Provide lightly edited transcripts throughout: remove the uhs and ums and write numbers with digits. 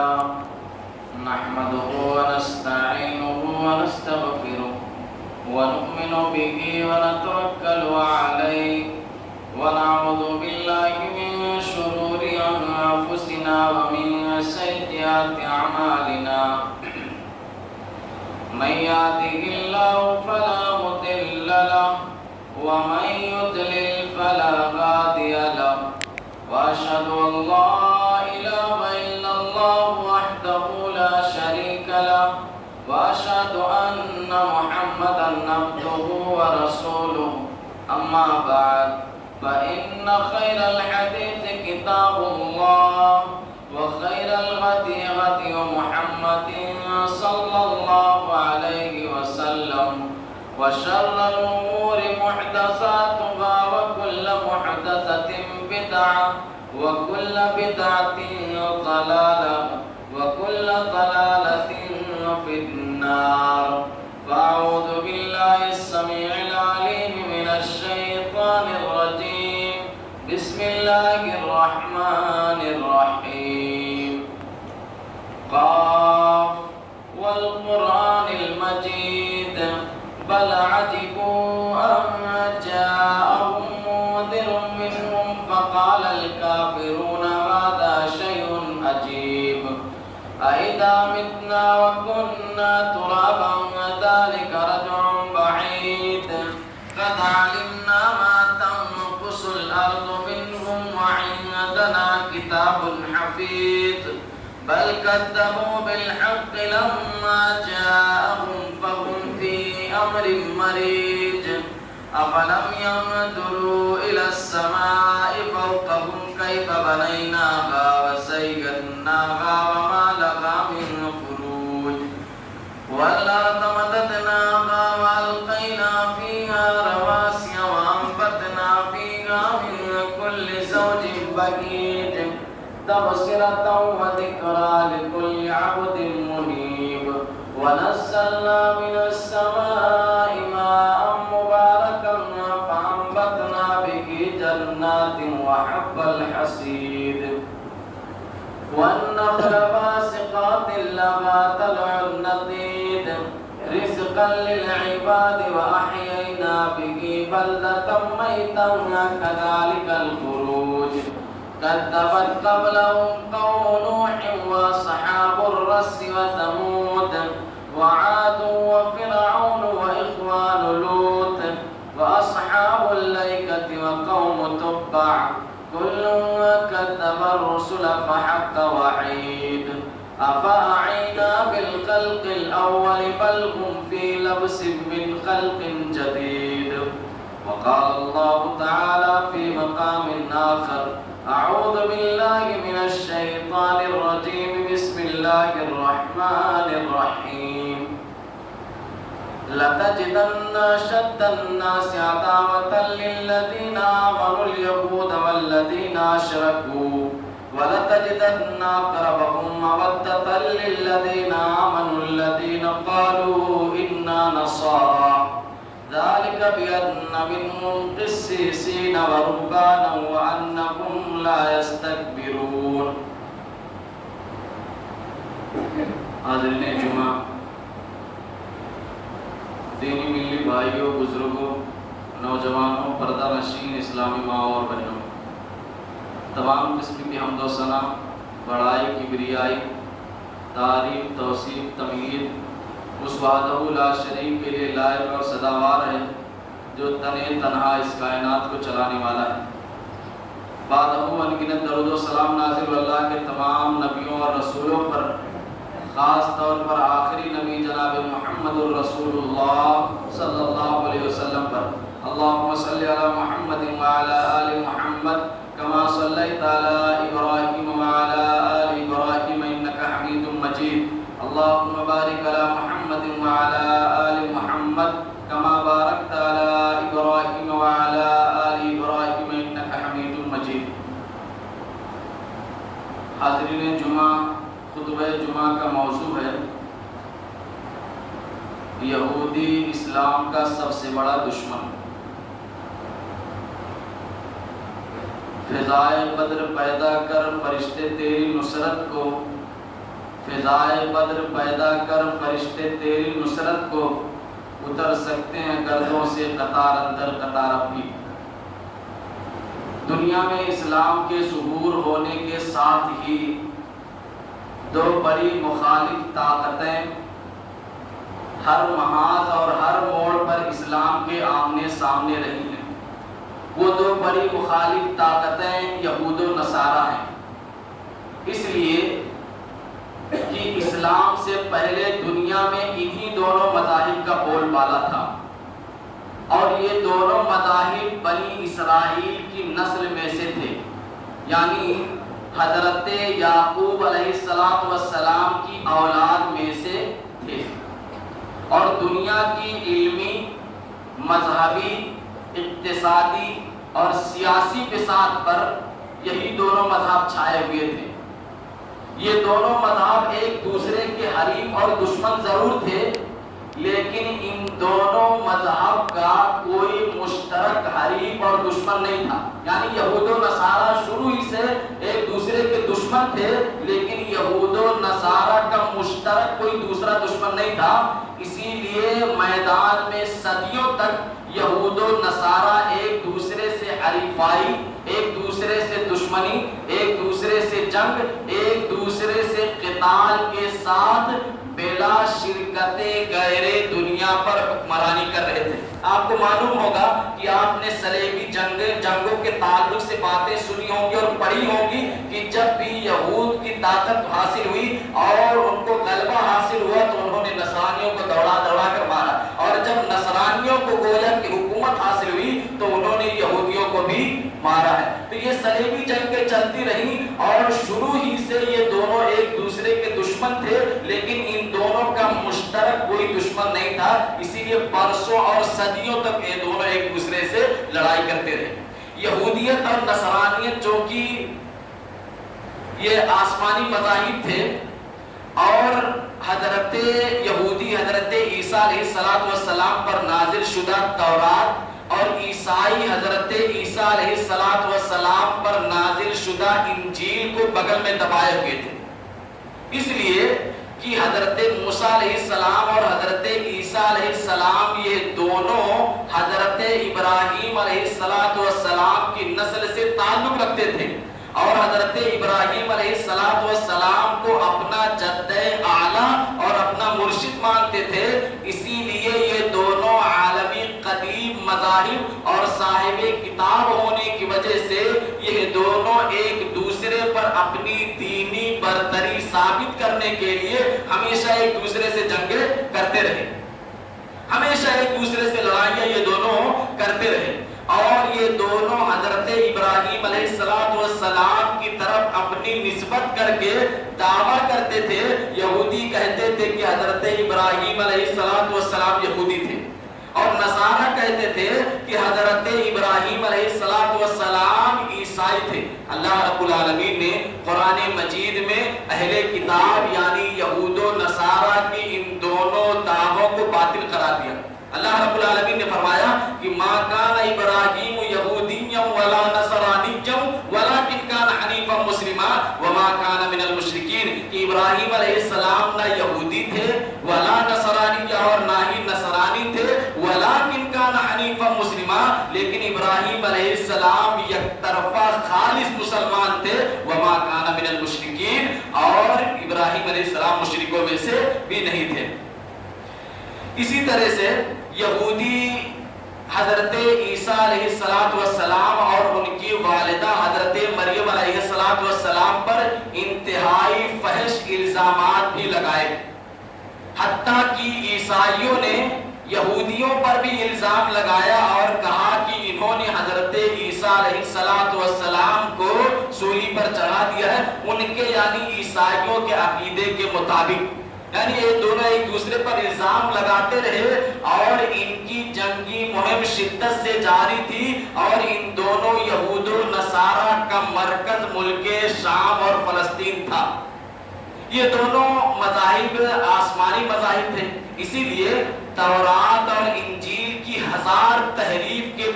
لله نحمده ونستعينه ونستغفره ونؤمن به ونتوكل عليه ونعوذ بالله من شرور أنفسنا ومن سيئات أعمالنا من يهده الله فلا مضل له ومن يضلل فلا هادي له وأشهد أن لا إله إلا الله وحده لا شريك له وأشهد أن محمدا عبده ورسوله أما بعد فإن خير الحديث كتاب الله وخير الهدي هدي محمد صلى الله عليه وسلم وشر الأمور محدثاتها وكل محدثة بدعة وكل بدعة ضلالة وكل ضلالة في النار فأعوذ بالله السميع العليم من الشيطان الرجيم بسم الله الرحمن الرحيم قاف والقرآن المجيد بل عجبوا أن جاءهم منذر منهم فقال الكافرون هذا شيء عجيب أإذا متنا وكنا ترابا ذلك رجع بعيد قد علمنا ما تنقص الأرض منهم وعندنا كتاب حفيظ بل كذبوا بالحق لما جاءهم فهم في أمر مريج أفلم ينظروا إلى السماء فوقهم كيف بنيناها وزيناها وما لها من فروج والأرض مددناها وألقينا فيها رواسي وأنبتنا فيها من كل زوج بهيج تبصرة وذكرى لكل عبد منيب ونزلنا من السماء ماء مباركا فأنبتنا به جنات وحب الحصيد والنخل باسقات لها طلع نضيد رزقا للعباد وأحيينا به بلدة ميتا كذلك الخروج كذبت قبلهم قوم نوح وأصحاب الرس وثمود وعاد وفرعون وإخوان لوط وأصحاب الأيكة وقوم تبع كل كذب الرسل فحق وعيد أفأعينا بالخلق الأول بل هم في لبس من خلق جديد وقال الله تعالى في مقام آخر أعوذ بالله من الشيطان الرجيم بسم الله الرحمن الرحيم لتجدن أشد الناس عداوة للذين آمنوا اليهود والذين أشركوا ولتجدن أقربهم مودة للذين آمنوا الذين قالوا إنا نصارى ذلك بأن منهم قسيسين ورهبانا وأنهم لا يستكبرون. حاضرین جمعہ، دینی ملی بھائیوں، بزرگوں، نوجوانوں، پردہ نشین اسلامی ماؤں اور بہنوں، تمام قسم کی حمد و ثنا، بڑائی، کبریائی، تعریف، توصیف، تمجید اس وحدہ لا شریک کے لیے لائق اور سزاوار ہے جو تنہا اس کائنات کو چلانے والا ہے۔ بعدہ انگنت درود و سلام نازل اللہ کے تمام نبیوں اور رسولوں پر، خاص طور پر آخری نبی جناب محمد الرسول اللہ صلی اللہ علیہ وسلم پر۔ اللہم صلی علی محمد وعلی آل محمد کما صلیت علی ابراہیم وعلی آل ابراہیم انکا حمید مجید۔ اللہم بارک علی محمد وعلی آل محمد کما بارکت علی ابراہیم وعلی آل ابراہیم انکا حمید مجید۔ حاضرین جمعہ، خطبہ جمعہ کا موضوع ہے یہودی اسلام کا سب سے بڑا دشمن۔ فضائے بدر پیدا کر فرشتے تیری نصرت کو فضائے بدر پیدا کر فرشتے تیری نصرت کو اتر سکتے ہیں گردوں سے قطار اندر قطار اپنی۔ دنیا میں اسلام کے ظہور ہونے کے ساتھ ہی دو بڑی مخالف طاقتیں ہر محاذ اور ہر موڑ پر اسلام کے آمنے سامنے رہی ہیں۔ وہ دو بڑی مخالف طاقتیں یہود و نصارہ ہیں، اس لیے کہ اسلام سے پہلے دنیا میں انہی دونوں مذاہب کا بول بالا تھا، اور یہ دونوں مذاہب بنی اسرائیل کی نسل میں سے تھے، یعنی حضرت یعقوب علیہ السلام کی اولاد میں سے تھے، اور دنیا کی علمی، مذہبی، اقتصادی اور سیاسی بساط پر یہی دونوں مذہب چھائے ہوئے تھے۔ یہ دونوں مذہب ایک دوسرے کے حریف اور دشمن ضرور تھے، لیکن ان دونوں مذہب کا کوئی مشترک حریف اور دشمن نہیں تھا، یعنی یہود و نصارہ شروع ہی سے ایک دوسرے کے دشمن تھے، لیکن یہود و نصارہ کا مشترک کوئی دوسرا دشمن نہیں تھا۔ اسی لیے میدان میں صدیوں تک یہود و نصارہ ایک دوسرے سے حریفائی، ایک دوسرے سے دشمنی، ایک دوسرے سے جنگ، ایک دوسرے سے قتال کے ساتھ بلا شرکت غیر دنیا پر حکمرانی کر رہے تھے۔ آپ کو معلوم ہوگا کہ آپ نے صلیبی جنگوں کے تعلق سے باتیں سنی ہوں گی اور پڑھی ہوں گی کہ جب بھی یہود کی طاقت حاصل ہوئی اور ان کو غلبہ حاصل ہوا تو انہوں نے نصرانیوں کو دوڑا دوڑا کر مارا، اور جب نصرانیوں کو گویا کی حکومت حاصل ہوئی تو انہوں نے یہودیوں کو بھی مارا ہے۔ تو یہ صلیبی جنگیں چلتی رہی اور شروع ہی سے یہ دونوں ایک دوسرے کے دشمن تھے، لیکن ان دونوں کا مشترک کوئی دشمن نہیں تھا، اسی لیے برسوں اور صدیوں تک یہ دونوں ایک دوسرے سے لڑائی کرتے رہے۔ یہودیت اور نصرانیت جو کہ یہ آسمانی مذاہب تھے، اور حضرت یہودی حضرت عیسیٰ علیہ السلام پر نازل شدہ تورات اور عیسائی حضرت عیسیٰ علیہ السلام پر نازل شدہ انجیل کو بغل میں دبائے ہوئے تھے، اس لیے کہ حضرت موسیٰ علیہ السلام اور حضرت عیسیٰ علیہ السلام یہ دونوں حضرت ابراہیم علیہ السلام کی نسل سے تعلق رکھتے تھے، اور حضرت ابراہیم علیہ السلام کو اپنا جد اعلیٰ اور اپنا مرشد مانتے تھے، اسی لیے یہ دونوں عالمی قدیم مذاہب اور صاحب کتاب ہونے کی وجہ سے یہ دونوں ایک دوسرے پر اپنی دینی برتری ثابت کرنے کے لیے ہمیشہ ایک دوسرے سے جنگیں کرتے رہے، ہمیشہ ایک دوسرے سے لڑائیاں یہ دونوں کرتے رہے، اور یہ دونوں حضرت ابراہیم علیہ السلام کی طرف اپنی نسبت کر کے دعویٰ کرتے تھے۔ یہودی کہتے تھے کہ حضرت ابراہیم علیہ السلام یہودی تھے، اور نصارہ کہتے تھے کہ حضرت ابراہیم علیہ السلام عیسائی تھے۔ اللہ رب العالمین نے قرآن مجید میں اہل کتاب یعنی یہود و نصارہ کی ان دونوں دعووں کو باطل قرار دیا۔ اللہ رب العالمین نے فرمایا کہ ما کان ابراہیم یہودیا ولا نصرانیا ولکن کان حنیفا مسلما وما کان من المشرکین، کہ ابراہیم علیہ السلام نہ یہودی تھے ولا نصرانیا اور نہ ہی نصرانی تھے، ولکن کان حنیفا مسلما، لیکن ابراہیم علیہ السلام یک طرفہ خالص مسلمان تھے، وما کان من المشرکین، اور ابراہیم علیہ السلام مشرکوں میں سے بھی نہیں تھے۔ اسی طرح سے یہودی حضرت عیسیٰ علیہ السلام اور ان کی والدہ حضرت مریم علیہ السلام پر انتہائی فحش الزامات بھی لگائے، حتیٰ کہ عیسائیوں نے یہودیوں پر بھی الزام لگایا اور کہا کہ انہوں نے حضرت عیسیٰ علیہ السلام کو سولی پر چڑھا دیا ہے، ان کے یعنی عیسائیوں کے عقیدے کے مطابق۔ یعنی یہ دونوں ایک دوسرے پر الزام لگاتے رہے، اور ان کی جنگی مہم شدت سے جاری تھی، اور ان دونوں یہود و نصارہ کا مرکز ملک شام اور فلسطین تھا۔ یہ دونوں مذاہب آسمانی مذاہب تھے، اسی لیے تورات اور انجیل کی ہزار تحریف کے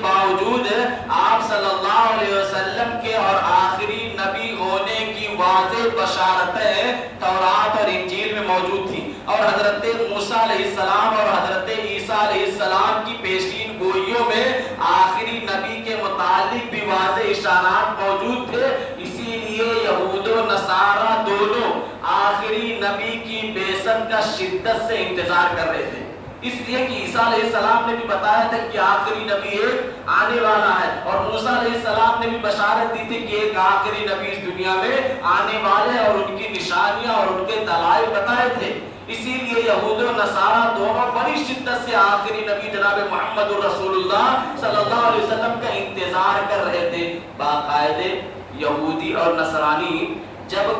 باوجود آپ صلی اللہ علیہ وسلم کے اور آخری نبی ہونے کی واضح بشارتیں تورات اور انجیل میں موجود تھیں، اور حضرت موسیٰ علیہ السلام اور حضرت عیسیٰ علیہ السلام کی پیشین گوئیوں میں آخری نبی کے متعلق بھی واضح اشارات موجود تھے۔ اسی لیے یہود و نصارہ دونوں آخری نبی کی بعثت کا شدت سے انتظار کر رہے تھے، اس لیے کہ عیسیٰ علیہ السلام نے بھی بتایا تھا کہ آخری نبی ایک آنے والا ہے، اور موسیٰ علیہ السلام نے بھی بشارت دی تھی کہ ایک آخری نبی اس دنیا میں آنے والے ہیں، اور ان کی نشانیاں اور ان کے دلائل بتائے تھے۔ اسی لیے یہود و نصارہ دونوں بڑی شدت سے آخری نبی جناب محمد الرسول اللہ صلی اللہ علیہ وسلم کا انتظار کر رہے تھے۔ باقاعدہ یہودی اور نصرانی جب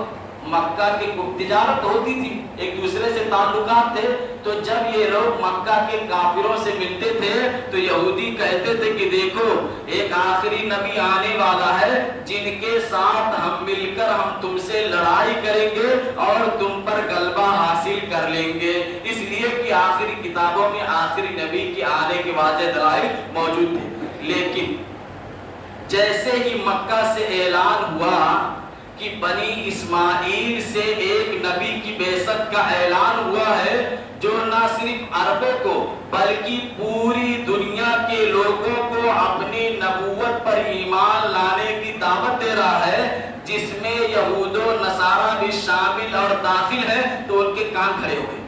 مکہ کی تجارت ہوتی تھی، ایک دوسرے سے تعلقات تھے، تو جب یہ لوگ مکہ کے کافروں سے ملتے تھے تو یہودی کہتے تھے کہ دیکھو ایک آخری نبی آنے والا ہے جن کے ساتھ ہم مل کر ہم تم سے لڑائی کریں گے اور تم پر غلبہ حاصل کر لیں گے، اس لیے کہ آخری کتابوں میں آخری نبی کے آنے کے واضح دلائل موجود تھے۔ لیکن جیسے ہی مکہ سے اعلان ہوا کہ بنی اسماعیل سے ایک نبی کی بعثت کا اعلان ہوا ہے جو نہ صرف عربوں کو بلکہ پوری دنیا کے لوگوں کو اپنی نبوت پر ایمان لانے کی دعوت دے رہا ہے، جس میں یہود و نصارہ بھی شامل اور داخل ہیں، تو ان کے کان کھڑے ہو گئے،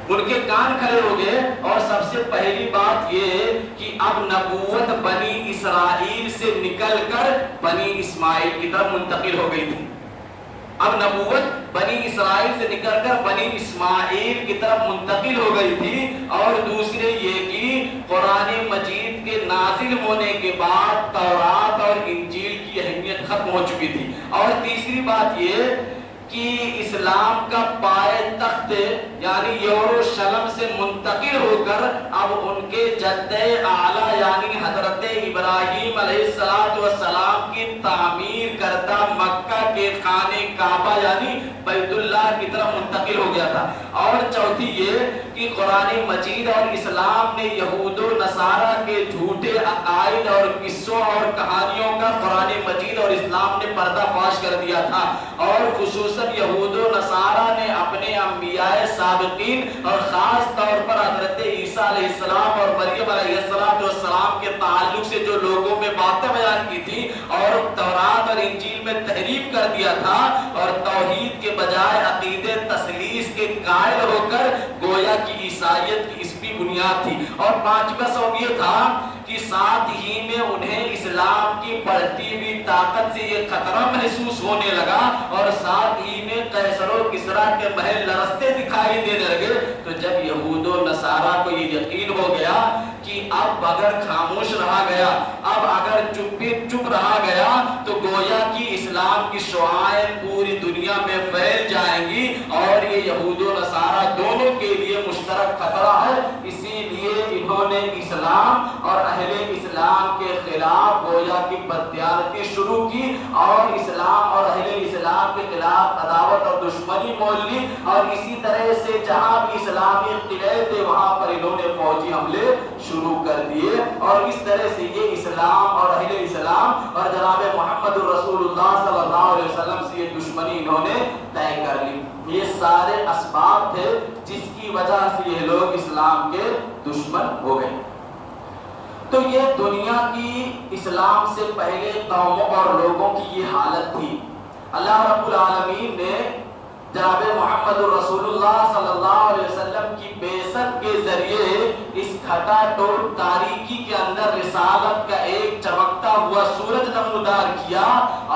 ان کے کان کھڑے ہو گئے۔ اور سب سے پہلی بات یہ کہ اب نبوت بنی اسرائیل سے نکل کر بنی اسماعیل کی طرف منتقل ہو گئی تھی۔ اب نبوت بنی اسرائیل سے نکل کر بنی اسماعیل کی طرف منتقل ہو گئی تھی۔ اور دوسرے یہ کہ قرآن مجید کے نازل ہونے کے بعد تورات اور انجیل کی اہمیت ختم ہو چکی تھی۔ اور تیسری بات یہ کہ اسلام کا پائے تخت یعنی یروشلم سے منتقل ہو کر اب ان کے جد اعلیٰ یعنی حضرت ابراہیم علیہ السلام کی تعمیر کردہ مکہ کے خانہ کعبہ یعنی بیت اللہ کی طرف منتقل ہو گیا تھا۔ اور چوتھی یہ کہ قرآن مجید اور اسلام نے یہود و نصارہ کے جھوٹے عقائد اور قصوں اور کہانیوں کا قرآن مجید اور اسلام نے پردہ فاش کر دیا تھا، اور خصوصاً یہود و نصارہ نے اپنے انبیاء سابقین اور خاص طور پر حضرت عیسیٰ علیہ السلام اور مریم علیہ السلام کے تعلق سے جو لوگوں میں باتیں بیان کی تھی اور تورات اور انجیل میں تحریف کر دیا تھا، اور توحید کے بجائے عقیدے تثلیث کے قائل ہو کر گویا کہ عیسائیت کی اس بھی بنیاد تھی۔ اور پانچواں سبب یہ تھا کہ ساتھ ہی میں انہیں اسلام کی بڑھتی ہوئی طاقت سے یہ خطرہ محسوس ہونے لگا، اور ساتھ ہی میں قیصر و کسریٰ کے محل لرزتے دکھائی دینے لگے۔ تو جب یہود و نصارہ کو یہ یقین ہو گیا کہ اب اگر خاموش رہا گیا، اب اگر چپ رہا گیا تو گویا کہ اسلام کی شعائیں پوری دنیا میں پھیل جائیں گی، اور یہ یہود و نصارہ دونوں کے لیے مشترک خطرہ ہے۔ اسی لیے انہوں نے اسلام اور اہل اسلام کے خلاف گویا کی بددیانتی شروع کی، اور اسلام اور اہل اسلام کے خلاف عداوت اور دشمنی مول لی، اور اسی طرح سے جہاں بھی اسلامی قلعے تھے وہاں پر انہوں نے فوجی حملے شروع کر دیے، اور اس طرح سے یہ اسلام اور اہل اسلام اور جناب محمد الرسول اللہ صلی اللہ علیہ وسلم سے یہ دشمنی انہوں نے طے کر لی۔ یہ سارے اسباب تھے جس کی وجہ سے یہ لوگ اسلام کے دشمن ہو گئے۔ تو یہ دنیا کی اسلام سے پہلے قوموں اور لوگوں کی یہ حالت تھی۔ اللہ رب العالمین نے جناب محمد الرسول اللہ صلی اللہ علیہ وسلم کی بعثت کے ذریعے اس کھٹا ٹوٹ تاریکی کے اندر رسالت کا ایک چمکتا ہوا سورج نمودار کیا،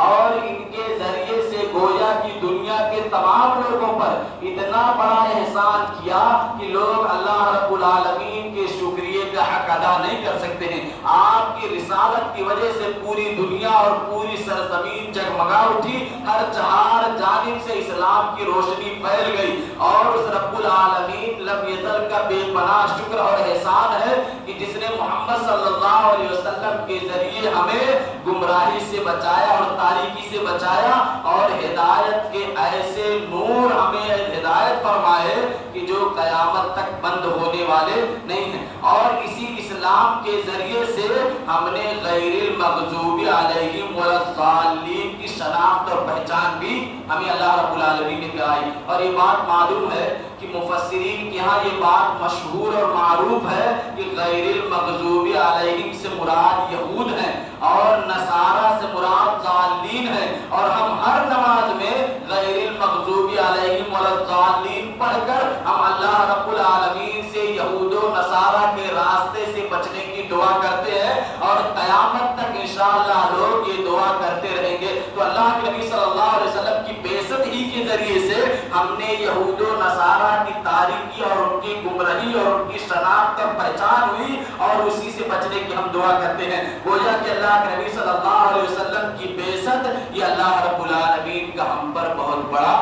اور ان کے ذریعے سے گویا کی دنیا کے تمام لوگوں پر اتنا بڑا احسان کیا کہ لوگ اللہ رب العالمین کے شکریہ کا حق ادا نہیں کر سکتے ہیں۔ آپ کی رسالت کی وجہ سے پوری دنیا اور پوری سرزمین جگمگا اٹھی، ہر چہار جانب سے اسلام کی روشنی پھیل گئی، اور اس رب العالمین لم یزل کا بے پناہ شکر اور احسان ہے کہ جس نے محمد صلی اللہ علیہ وسلم کے ذریعے ہمیں گمراہی سے بچایا اور تاریکی سے بچایا، اور ہدایت کے ایسے نور ہمیں ہدایت فرمائے کہ جو قیامت تک بند ہونے والے نہیں ہیں۔ اور اسی اسلام کے ذریعے سے ہم نے غیر المغضوب علیہم ولا الضالین کی شناخت اور پہچان بھی ہمیں اللہ رب العالمین نے کرائی. اور یہ بات معلوم ہے کہ مفسرین کے یہاں یہ بات مشہور اور معروف ہے کہ غیر المغضوب علیہم سے مراد یہود ہیں اور نصارہ سے مراد ضالین ہیں. اور ہم ہر نماز میں غیر المغضوب علیہم ولا الضالین پڑھ کر ہم اللہ رب العالمین سے یہود و نصارہ کے راستے سے بچنے کی دعا کرتے ہیں اور قیامت تک انشاءاللہ لوگ یہ دعا کرتے رہیں گے. تو اللہ کے نبی صلی اللہ علیہ وسلم کی بعثت ہی کے ذریعے سے ہم نے یہود و نصارہ کی تاریکی اور ان کی گمراہی اور ان کی شناخت اور پہچان ہوئی اور اسی سے بچنے کی ہم دعا کرتے ہیں. گویا کہ اللہ کے نبی صلی اللہ علیہ وسلم کی بعثت یہ اللہ رب العالمین کا ہم پر بہت بڑا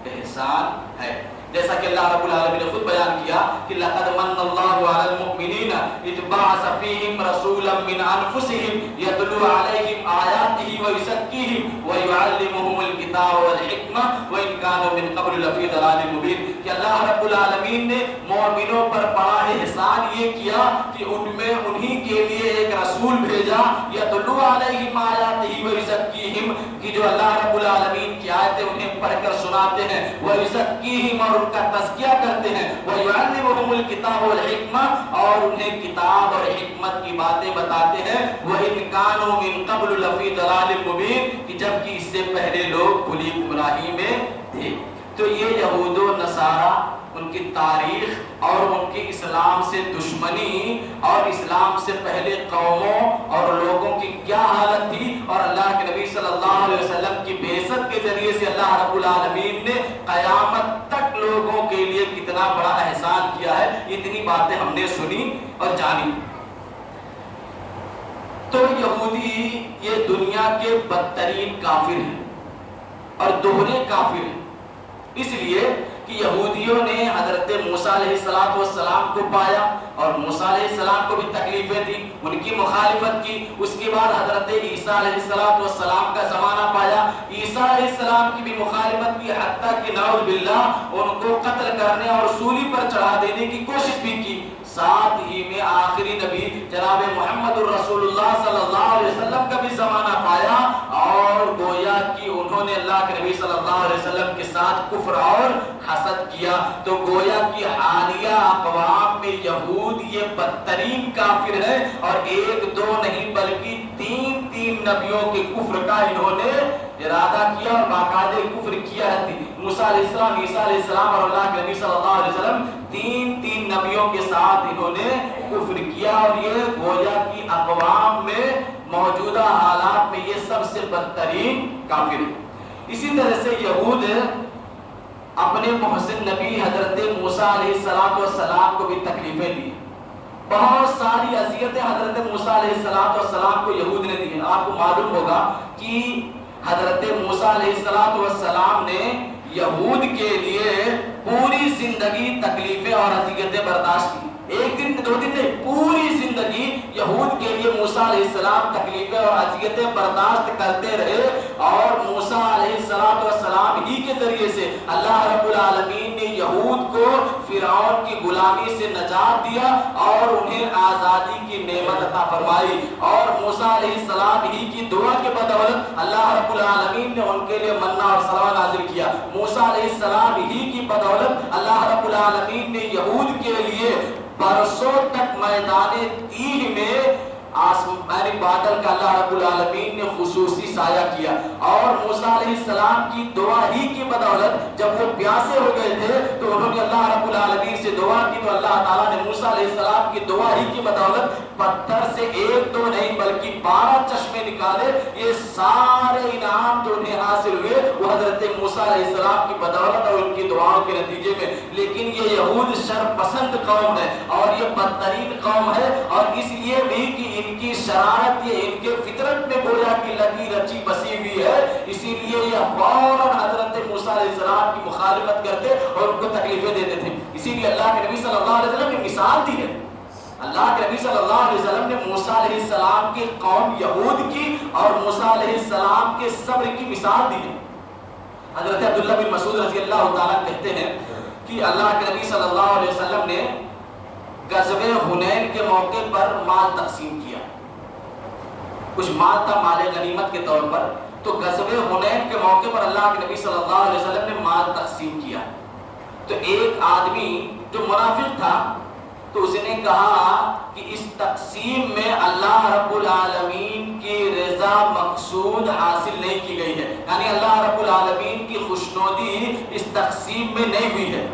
احسان ہے. جیسا کہ اللہ رب العالمین نے خود بیان کیا کہ لقد من اللہ علی المؤمنین اذ بعث فیہم رسولا من انفسہم یتلو علیہم آیاتہ ویزکیہم ویعلمہم الکتاب والحکمہ وان کانوا من قبل لفی ضلال مبین. کہ اللہ رب العالمین نے مومنوں پر بڑا احسان یہ کیا کہ ان میں انہی کے لیے ایک رسول بھیجا یتلو علیہم آیاتہ ویزکیہم کہ جو اللہ رب العالمین کی آیتیں انہیں پڑھ کر سناتے ہیں ویزکیہم اور کا تزکیہ کرتے ہیں وَيُعَلِّمُهُمُ الْكِتَابَ وَالْحِکْمَةَ اور انہیں کتاب اور حکمت کی باتیں بتاتے ہیں. وَإِنْ كَانُوا مِنْ قَبْلُ لَفِي ضَلَالٍ مُبِينٍ کہ جبکہ اس سے پہلے لوگ کھلی گمراہی میں تھے. تو یہ یہود و نصارہ ان کی تاریخ اور ان کی اسلام سے دشمنی اور اسلام سے پہلے قوموں اور لوگوں کی کیا حالت تھی اور اللہ کے نبی صلی اللہ علیہ وسلم کی بعثت کے ذریعے سے اللہ رب العالمین نے قیامت تک لوگوں کے لیے کتنا بڑا احسان کیا ہے. اتنی باتیں ہم نے سنی اور جانی. تو یہودی یہ دنیا کے بدترین کافر ہیں اور دوہرے کافر ہیں. اس لیے کہ یہودیوں نے حضرت موسیٰ علیہ السلام کو پایا اور موسیٰ علیہ السلام کو بھی تکلیفیں دی, ان کی مخالفت کی. اس کے بعد حضرت عیسیٰ علیہ السلام کا زمانہ پایا, عیسیٰ علیہ السلام کی بھی مخالفت کی, حتیٰ کہ نعوذ باللہ ان کو قتل کرنے اور سولی پر چڑھا دینے کی کوشش بھی کی. ساتھ ہی میں آخری نبی جناب محمد الرسول اللہ صلی اللہ علیہ وسلم کا بھی زمانہ پایا اور گویا کہ انہوں نے اللہ کے نبی صلی اللہ علیہ وسلم کے ساتھ کفر اور حسد کیا. تو گویا کہ حالیہ اقوام میں یہود یہ بدترین کافر ہے اور ایک دو نہیں بلکہ تین نبیوں کے کفر کا انہوں نے ارادہ کیا اور باقاعدہ کفر کیا ہے. موسیٰ علیہ السلام, عیسیٰ علیہ السلام اور اللہ کے نبی صلی اللہ علیہ وسلم تین نبیوں کے ساتھ انہوں نے کفر کیا اور یہ گویا کی اقوام میں موجودہ حالات میں یہ سب سے بدترین کافر ہے. اسی طرح سے یہود اپنے محسن نبی حضرت موسیٰ علیہ السلام کو بھی تکلیفیں دی. بہت ساری اذیتیں حضرت موسیٰ علیہ السلام کو یہود نے دی ہیں. آپ کو معلوم ہوگا کہ حضرت موسیٰ علیہ السلام نے یہود کے لیے پوری زندگی تکلیفیں اور اذیتیں برداشت کی. ایک دن دو دن نہیں, پوری زندگی یہود کے لیے موسیٰ علیہ السلام تکلیفیں اور اذیتیں برداشت کرتے رہے اور موسیٰ علیہ السلام ہی کے ذریعے سے اللہ رب العالمین نے یہود کو فرعون کی غلامی سے نجات دیا اور انہیں آزادی کی نعمت عطا فرمائی. اور موسیٰ علیہ السلام ہی کی دعا کے بدولت اللہ رب العالمین نے ان کے لیے منہ اور سلوہ نازل کیا. موسیٰ علیہ السلام ہی کی بدولت اللہ رب العالمین نے یہود کے لیے برسوں تک میدان تین میں آسمانی بادل کا اللہ رب العالمین نے خصوصی سایہ کیا. اور موسیٰ علیہ السلام کی دعا ہی کی بدولت جب وہ پیاسے ہو گئے تھے تو انہوں نے اللہ رب العالمین سے دعا کی تو اللہ تعالیٰ نے موسیٰ علیہ السلام کی دعا ہی کی بدولت پتھر سے ایک دو نہیں بلکہ 12 چشمے نکالے. یہ سارے انعام جو انہیں حاصل ہوئے وہ حضرت موسیٰ علیہ السلام کی بدولت اور ان کی دعاؤں کے نتیجے میں. لیکن یہ یہود شر پسند قوم ہے اور یہ بدترین قوم ہے اور اس لیے بھی کہ ان کی شرارت یہ ان کے فطرت میں گویا کی لگی رچی بسی ہوئی ہے. اسی لیے یہ فوراً حضرت موسیٰ علیہ السلام کی مخالفت کرتے اور ان کو تکلیفیں دیتے تھے. اسی لیے اللہ کے نبی صلی اللہ علیہ وسلم نے مثال دی ہے. اللہ کے نبی صلی اللہ علیہ وسلم نے موسیٰ علیہ السلام کی قوم یہود کی اور موسیٰ علیہ السلام کے صبر کی مثال دی ہے. حضرت عبداللہ بن مسعود رضی اللہ تعالیٰ کہتے ہیں کہ اللہ کے نبی صلی اللہ علیہ وسلم نے غزوہ حنین کے موقع پر مال تقسیم کیا. کچھ مال تھا مال غنیمت کے طور پر, تو غزوہ حنین کے موقع پر اللہ کے نبی صلی اللہ علیہ وسلم نے مال تقسیم کیا. تو ایک آدمی جو منافق تھا تو اس نے کہا کہ اس تقسیم میں اللہ رب العالمین کی رضا مقصود حاصل نہیں کی گئی ہے، یعنی اللہ رب العالمین کی خوشنودی اس تقسیم میں نہیں ہوئی ہے.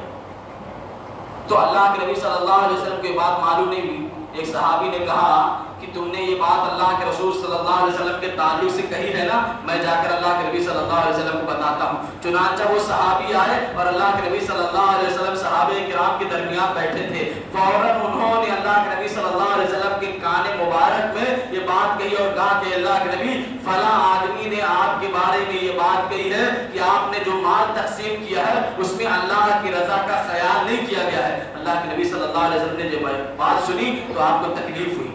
تو اللہ کے نبی صلی اللہ علیہ وسلم کو یہ بات معلوم نہیں ہوئی. ایک صحابی نے کہا کہ تم نے یہ بات اللہ کے رسول صلی اللہ علیہ وسلم کے تعلق سے کہی ہے نا، میں جا کر اللہ کے نبی صلی اللہ علیہ وسلم کو بتاتا ہوں. چنانچہ وہ صحابی آئے اور اللہ کے نبی صلی اللہ علیہ وسلم صحابہ کرام کے درمیان بیٹھے تھے. فوراً انہوں نے اللہ کے نبی صلی اللہ علیہ وسلم کے کان مبارک میں یہ بات کہی اور کہا کہ اللہ کے نبی فلاں آدمی نے آپ کے بارے میں یہ بات کہی ہے کہ آپ نے جو مال تقسیم کیا ہے اس میں اللہ کی رضا کا خیال نہیں کیا گیا ہے. اللہ کے نبی صلی اللہ علیہ وسلم نے جب بات سنی تو آپ کو تکلیف ہوئی،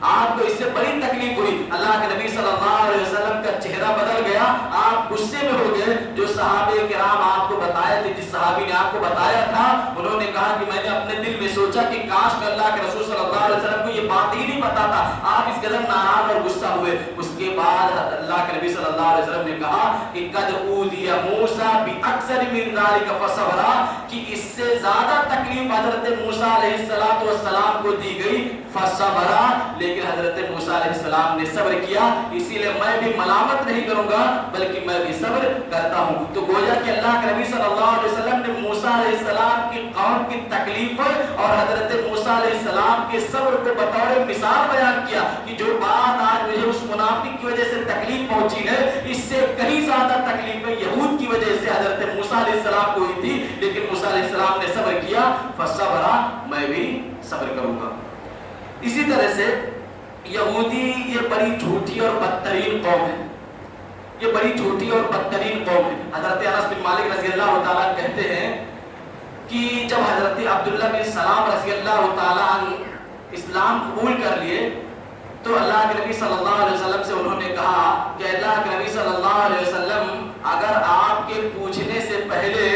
آپ کو اس سے بڑی تکلیف ہوئی. اللہ کے نبی صلی اللہ علیہ وسلم کا چہرہ بدل گیا، آپ غصے میں ہو گئے. جو صحابہ کرام آپ کو بتائے تھے، جس صحابی نے آپ کو بتایا تھا، انہوں نے کہا کہ میں نے اپنے دل میں سوچا کہ کاش میں اللہ کے رسول صلی اللہ علیہ وسلم کو یہ بات ہی نہیں بتاتا. آپ اس قدر ناراض اور غصہ ہوئے. اس کے بعد اللہ کے نبی صلی اللہ علیہ وسلم نے کہا کہ قد اوذی موسیٰ باکثر من ذلک فصبر، کہ اس سے زیادہ تکلیف حضرت موسیٰ علیہ السلام کو دی گئی فصبر، لیکن حضرت موسیٰ علیہ السلام نے صبر کیا. اسی لیے میں بھی ملامت نہیں کروں گا بلکہ میں بھی صبر کرتا ہوں. تو گویا کہ اللہ کے نبی صلی اللہ علیہ وسلم نے موسیٰ علیہ السلام کی قوم کی تکلیف اور حضرت موسیٰ علیہ السلام کے صبر کو بطور مثال بیان کیا کہ جو بات آج مجھے اس منافق کی وجہ سے تکلیف پہنچی ہے، اس سے کہیں زیادہ تکلیفیں یہود کی وجہ سے حضرت موسیٰ علیہ السلام کو ہوئی تھی، لیکن موسیٰ علیہ السلام نے صبر کیا. فصبر، میں بھی صبر کروں گا. اسی طرح سے یہودی یہ بڑی جھوٹی اور بدترین قوم ہے، یہ بڑی جھوٹی اور بدترین قوم ہے. حضرت انس بن مالک رضی اللہ تعالیٰ کہتے ہیں کہ جب حضرت عبداللہ بن سلام رضی اللہ تعالیٰ اسلام قبول کر لیے تو اللہ کے نبی صلی اللہ علیہ وسلم سے انہوں نے کہا کہ اللہ کے نبی صلی اللہ علیہ وسلم اگر آپ کے پوچھنے سے پہلے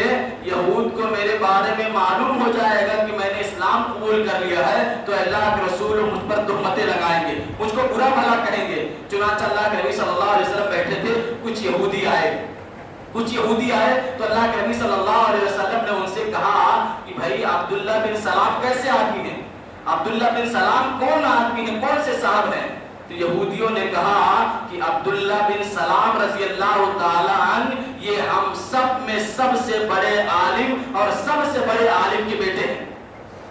یہود کو میرے بارے میں معلوم ہو جائے گا کہ میں نے اسلام قبول کر لیا ہے تو اللہ کے رسول مجھ پر تہمتیں لگائیں گے، مجھ کو برا بھلا کہیں گے. چنانچہ اللہ کے نبی صلی اللہ علیہ وسلم بیٹھے تھے، کچھ یہودی آئے تو اللہ کے نبی صلی اللہ علیہ وسلم نے ان سے کہا کہ بھائی عبداللہ بن سلام کیسے آدمی ہیں، عبداللہ بن سلام کون آدمی ہیں، کون سے صاحب ہیں؟ تو یہودیوں نے کہا کہ عبداللہ بن سلام رضی اللہ تعالیٰ عنہ یہ ہم سب میں سب سے بڑے عالم اور سب سے بڑے عالم کے بیٹے ہیں.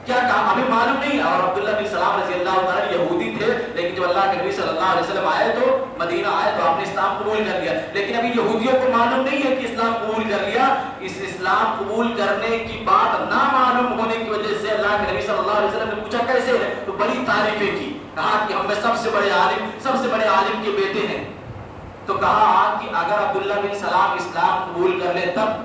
کیا کہا ہمیں معلوم نہیں. اور عبداللہ بن سلام رضی اللہ تعالیٰ یہودی تھے، لیکن جب اللہ کے نبی صلی اللہ علیہ وسلم آئے تو مدینہ آئے تو آپ نے اسلام قبول کر لیا. لیکن ابھی یہودیوں کو معلوم نہیں ہے کہ اسلام قبول کر لیا. اس اسلام قبول کرنے کی بات نہ معلوم ہونے کی وجہ سے اللہ کے نبی صلی اللہ علیہ وسلم نے پوچھا کیسے ہے، تو بڑی تعریفیں کی. کہا کہ ہم میں سب سے بڑے عالم کے بیٹے ہیں. تو کہا کہ اگر عبداللہ بن سلام اسلام قبول کر لے تب.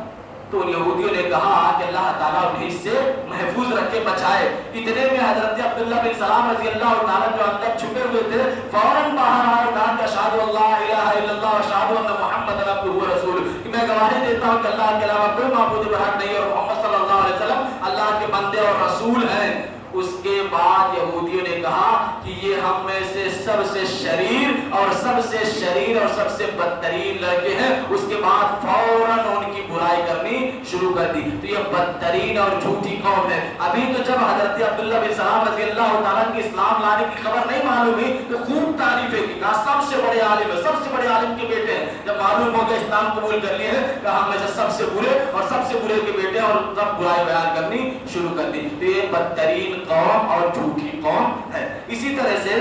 تو ان یہودیوں نے کہا کہ اللہ تعالیٰ انہیں اس سے محفوظ رکھے، بچائے. اتنے میں حضرت عبداللہ بن سلام رضی اللہ تعالیٰ جو اندر چھپے ہوئے تھے فوراً باہر آئے اور کہا کہ اشہد ان لا الہ الا اللہ واشہد ان محمد عبدہ ورسولہ، کہ میں گواہی دیتا ہوں کہ اللہ کے علاوہ کوئی معبود برحق نہیں اور محمد صلی اللہ علیہ وسلم اللہ کے بندے اور رسول ہیں. اس کے بعد یہودیوں نے کہا کہ یہ ہم میں سے سب سے شریر اور سب سے بدترین لڑکے ہیں. اس کے بعد فوراً ان کی برائی کرنی شروع کر دی. تو یہ بدترین اور جھوٹی قوم ہے. ابھی تو جب حضرت عبداللہ بن سلام رضی اللہ تعالیٰ کی اسلام لانے کی خبر نہیں معلوم ہوئی تو خوب تعریفیں کی، کہا سب سے بڑے عالم ہے، سب سے بڑے عالم کے بیٹے ہیں. جب معلوم ہو گیا اسلام قبول کر لیے ہیں، کہا ہم میں سے سب سے برے اور سب سے برے کے بیٹے اور سب برائی بیان کرنی شروع کر دی. تو یہ بدترین قوم اور جھوٹی قوم ہے. اسی طرح سے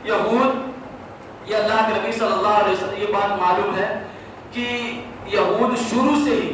یہود، یہ اللہ کے نبی صلی اللہ علیہ وسلم یہ بات معلوم ہے کہ یہود شروع سے ہی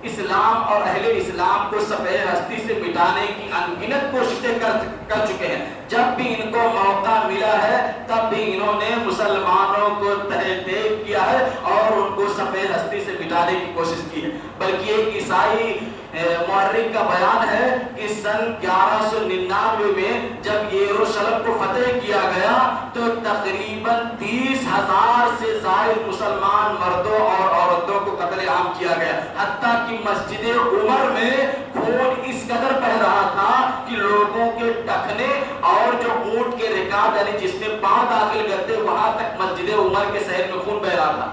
اسلام اور اہل اسلام کو صفحہ ہستی سے مٹانے کی انگنت کوششیں کر چکے ہیں. جب بھی ان کو موقع ملا ہے تب بھی انہوں نے مسلمانوں کو تحریک کیا ہے اور ان کو صفحہ ہستی سے مٹانے کی کوشش کی ہے. بلکہ ایک عیسائی مورخ کا بیان ہے کہ سن 1199 میں جب یروشلم کو فتح کیا گیا تو تقریباً 30,000 سے زائد مسلمان مردوں اور عورتوں کو قتل عام کیا گیا. حتیٰ کہ مسجد عمر میں خون اس قدر بہ رہا تھا کہ لوگوں کے ٹخنے اور جو اونٹ کے رکاب یعنی جس میں پاؤں داخل کرتے وہاں تک مسجد عمر کے شہر میں خون بہ رہا تھا.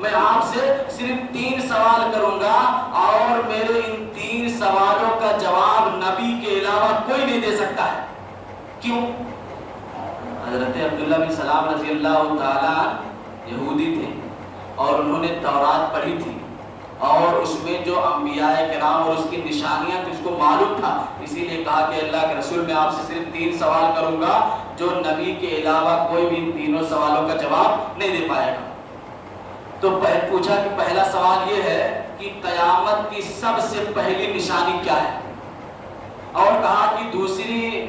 میں آپ سے صرف 3 سوال کروں گا اور میرے ان 3 سوالوں کا جواب نبی کے علاوہ کوئی نہیں دے سکتا ہے. کیوں؟ حضرت عبداللہ بن سلام رضی اللہ تعالیٰ یہودی تھے اور انہوں نے تورات پڑھی تھی اور اس میں جو انبیاء کرام اور اس کی نشانیاں تھی اس کو معلوم تھا. اسی لیے کہا کہ اللہ کے رسول میں آپ سے صرف 3 سوال کروں گا جو نبی کے علاوہ کوئی بھی ان تینوں سوالوں کا جواب نہیں دے پائے گا. تو پوچھا کہ پہلا سوال یہ ہے کہ قیامت کی سب سے پہلی نشانی کیا ہے، اور کہا کہ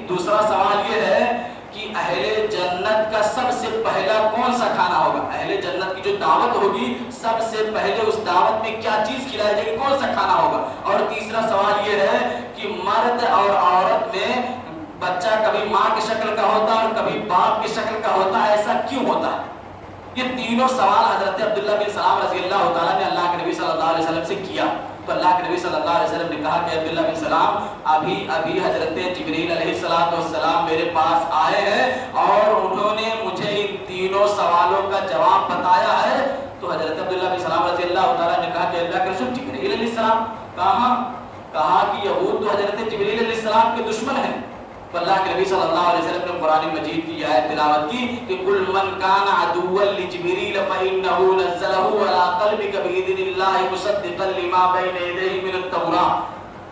دوسرا سوال یہ ہے کہ اہل جنت کا سب سے پہلا کون سا کھانا ہوگا. اہل جنت کی جو دعوت ہوگی سب سے پہلے اس دعوت میں کیا چیز کھلائی جائے گی، کون سا کھانا ہوگا. اور تیسرا سوال یہ ہے کہ مرد اور عورت میں بچہ کبھی ماں کی شکل کا ہوتا ہے اور کبھی باپ کی شکل کا ہوتا ہے، ایسا کیوں ہوتا ہے. یہ تینوں سوال حضرت عبداللہ بن سلام رضی اللہ تعالیٰ نے اللہ کے نبی صلی اللہ علیہ وسلم سے کیا. تو اللہ کے نبی صلی اللہ علیہ وسلم نے کہا کہ عبداللہ بن سلام ابھی حضرت جبریل علیہ السلام میرے پاس آئے ہیں اور انہوں نے مجھے ان تینوں سوالوں کا جواب بتایا ہے. تو حضرت عبداللہ بن سلام رضی اللہ تعالیٰ نے کہا کہ اللہ کے رسول جبریل علیہ السلام کہا کہ یہود تو حضرت جبریل علیہ السلام کے دشمن ہیں. تو اللہ کے نبی صلی اللہ علیہ وسلم نے قرآن مجید کی آیت تلاوت کی کہ قل من کان عدوا لجبریل فإنه نزله على قلبك بإذن الله مصدقا لما بين يديه من التوراة.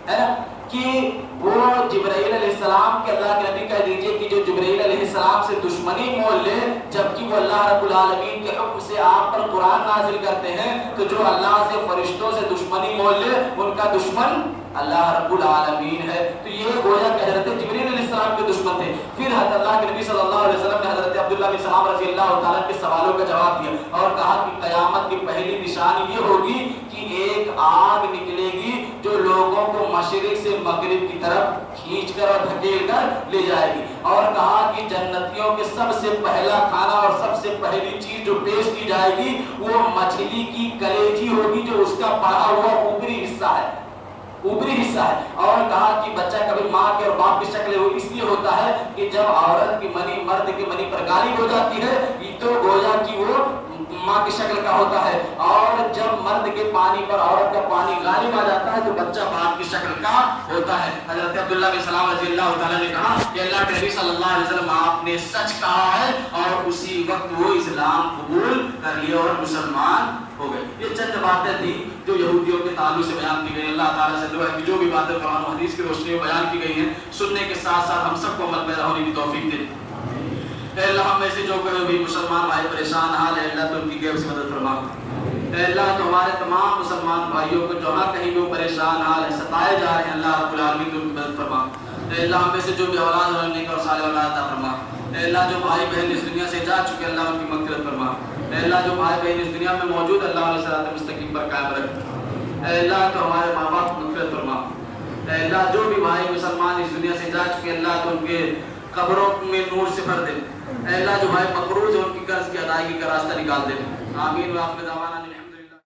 ہے نا کہ وہ جبرائیل علیہ السلام کے اللہ کے نبی کہہ دیجئے کہ جو جبرائیل علیہ السلام سے دشمنی مول لے جبکہ وہ اللہ رب العالمین کے حکم سے آپ پر قرآن نازل کرتے ہیں، تو جو اللہ سے فرشتوں سے دشمنی مول لے ان کا دشمن اللہ رب العالمین ہے. تو یہ گویا کہ حضرت جبرائیل علیہ السلام کے دشمن تھے. پھر حضرت اللہ کے نبی صلی اللہ علیہ وسلم نے حضرت عبداللہ بن سلام رضی اللہ تعالیٰ کے سوالوں کا جواب دیا اور کہا کہ قیامت کی پہلی نشانی یہ ہوگی کہ ایک آگ نکلے گی جو لوگوں کو مشرق سے مغرب کی طرف کھینچ کر اور دھکیل کر لے جائے گی. اور کہا کہ جنتیوں کے سب سے پہلا کھانا اور سب سے پہلی چیز جو پیش کی جائے گی وہ مچھلی کی کلیجی ہوگی جو اس کا پڑا ہوا اوپری حصہ ہے. اور کہا کہ بچہ کبھی ماں کے اور باپ کی شکل اس لیے ہوتا ہے کہ جب عورت کی منی مرد کی منی پر غالب ہو جاتی ہے تو گویا کہ وہ ماں کی شکل کا ہوتا ہے، اور جب مرد کے پانی پر عورت کا پانی غالب آ جاتا ہے تو بچہ باپ کی شکل کا ہوتا ہے. حضرت عبداللہ بن سلام رضی اللہ تعالیٰ نے کہا کہ اللہ کے نبی صلی اللہ علیہ وسلم آپ نے سچ کہا ہے، اور اسی وقت وہ اسلام قبول کر لیا اور مسلمان ہو گئے. یہ چند باتیں تھیں جو یہودیوں کے تعلق سے بیان کی گئی. اللہ تعالیٰ سے دعا ہے کہ جو بھی باتیں قرآن و حدیث کی روشنی میں بیان کی گئی ہیں سننے کے ساتھ ساتھ ہم سب کو عمل پیدا ہونے کی توفیق دے. اے اللہ ہم میں سے جو کوئی بھی مسلمان بھائی پریشان حال ہے اللہ تو ان کی غیب سے مدد فرما. اے اللہ تو ہمارے تمام مسلمان بھائیوں کو جہاں کہیں بھی پریشان حال ہے ستائے جا رہے ہیں اللہ رب العالمین ان کی مدد فرما. اے اللہ ہم میں سے جو بھی اولاد اور نیک اور صالح اولاد عطا فرما. اے اللہ جو بھائی بہن اس دنیا سے جا چکے اللہ ان کی مغفرت فرما. اے اللہ جو بھائی بہن اس دنیا میں موجود اللہ علیہ صراط مستقیم پر قائم رکھ. اے اللہ تو ہمارے ماں باپ کی مغفرت فرما. اے اللہ جو بھی بھائی مسلمان اس دنیا سے جا چکے اللہ تو ان کے قبروں میں نور سے بھر دے. اے اللہ جو بھائی مقروض ہیں ان کی قرض کی ادائیگی کا راستہ نکال دے. آمین و آخر دعوانا